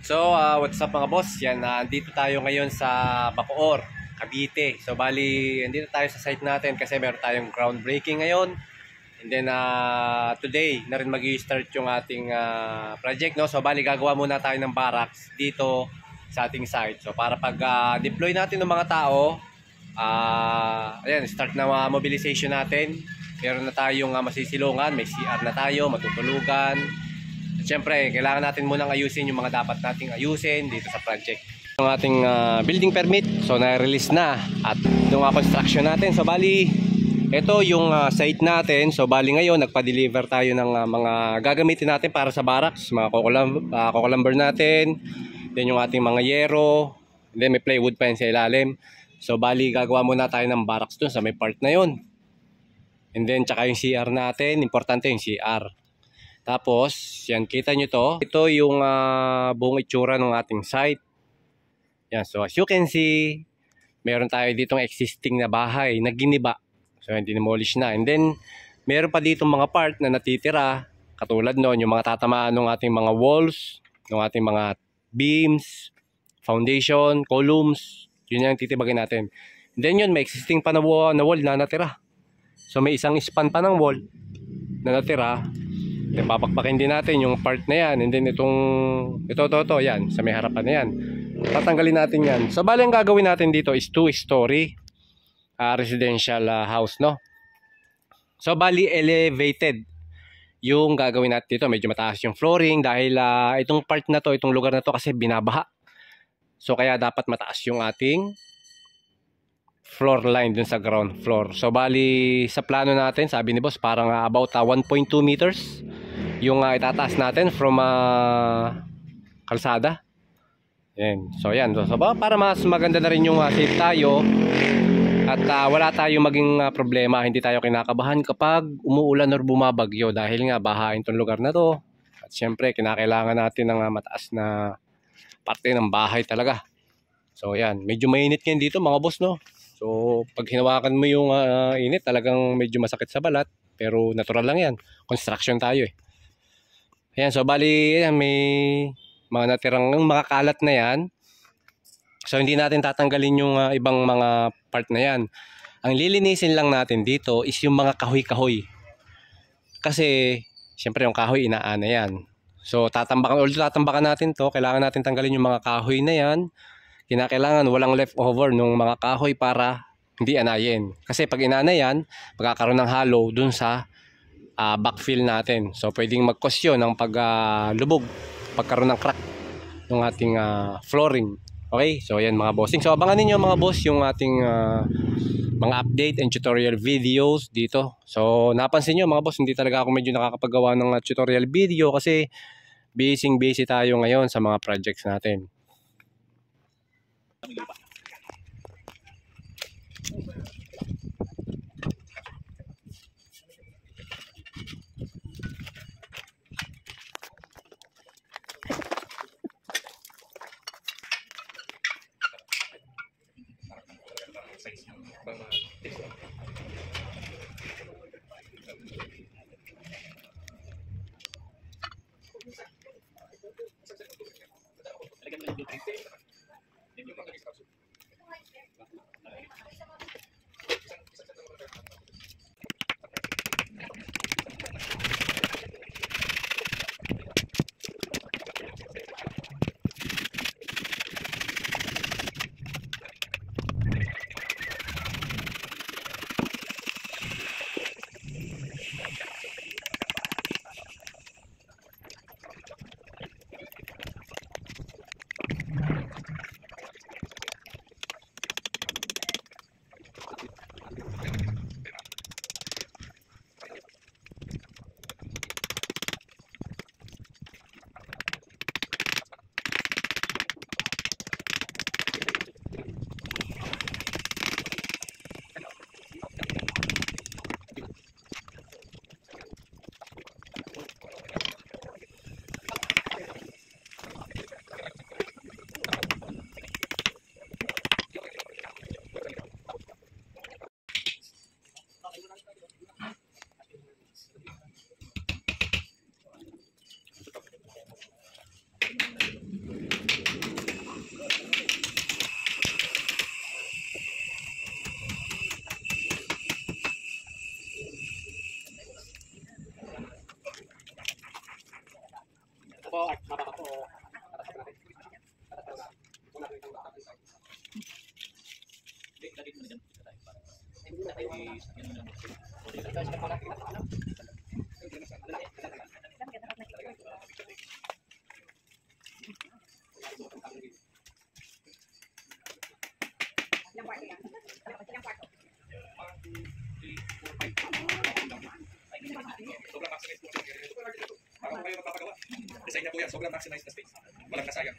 What's up mga boss? Yan, andito tayo ngayon sa Bacoor, Cavite. So, bali, andito tayo sa site natin kasi meron tayong groundbreaking ngayon. And then, today, na rin mag-i-start yung ating project, no? So, bali, gagawa muna tayo ng barracks dito sa ating site. So, para pag-deploy natin ng mga tao, ayan, start na mobilization natin. Meron na tayong masisilungan, may CR na tayo, matutulugan. Siyempre, kailangan natin munang ayusin yung mga dapat nating ayusin dito sa project. Yung ating building permit, so na-release na. At yung construction natin, so bali, ito yung site natin. So bali ngayon, nagpa-deliver tayo ng mga gagamitin natin para sa barracks. Mga kukulamber natin. Then yung ating mga yero. Then may plywood pa yun sa ilalim. So bali, gagawa muna tayo ng barracks dun sa may part na yun. And then, tsaka yung CR natin. Importante yung CR. Tapos, yan, kita nyo to. Ito yung buong itsura ng ating site. Yan, so as you can see, meron tayo ditong existing na bahay na giniba. So, hindi demolish na. And then, meron pa ditong mga part na natitira. Katulad noon, yung mga tatamaan ng ating mga walls, ng ating mga beams, foundation, columns. Yun yung titibagin natin. And then yun, may existing pa na wall na natira. So, may isang span pa ng wall na natira. Then papakpakin din natin yung part na yan. And then ito, yan, sa may harapan na yan. Tatanggalin natin yan. So bali ang gagawin natin dito is 2-story residential house, no? So bali elevated yung gagawin natin dito. Medyo mataas yung flooring dahil itong part na to, itong lugar na to kasi binabaha. So kaya dapat mataas yung ating floor line dun sa ground floor. So bali sa plano natin, sabi ni boss, parang about 1.2 meters yung itataas natin from kalsada. Yan. So yan. So para mas maganda na rin yung safe tayo at wala tayong maging problema, hindi tayo kinakabahan kapag umuulan or bumabagyo dahil nga bahain tong lugar na to. At syempre kinakailangan natin ng mataas na parte ng bahay talaga. So yan, medyo mainit yan dito mga boss, no? So pag hinawakan mo yung init, talagang medyo masakit sa balat, pero natural lang yan. Construction tayo eh. Ayan, so bali yan, may mga natirang mga kalat na yan. So hindi natin tatanggalin yung ibang mga part na yan. Ang lilinisin lang natin dito is yung mga kahoy-kahoy. Kasi siyempre yung kahoy inaana yan. So tatambakan natin to, kailangan natin tanggalin yung mga kahoy na yan. Kinakailangan walang leftover ng mga kahoy para hindi anayin. Kasi pag inana yan, magkakaroon ng hollow dun sa backfill natin. So pwedeng mag-cause yun ng paglubog, pagkaroon ng crack ng ating flooring. Okay, so yan mga bossing. So abangan ninyo mga boss yung ating mga update and tutorial videos dito. So napansin nyo mga boss, hindi talaga ako medyo nakakapagawa ng tutorial video kasi busy tayo ngayon sa mga projects natin. Sobrang maximize po. Para po kayo magpapagawa. Design na po yan. Sobrang maximize na space. Walang nasayang.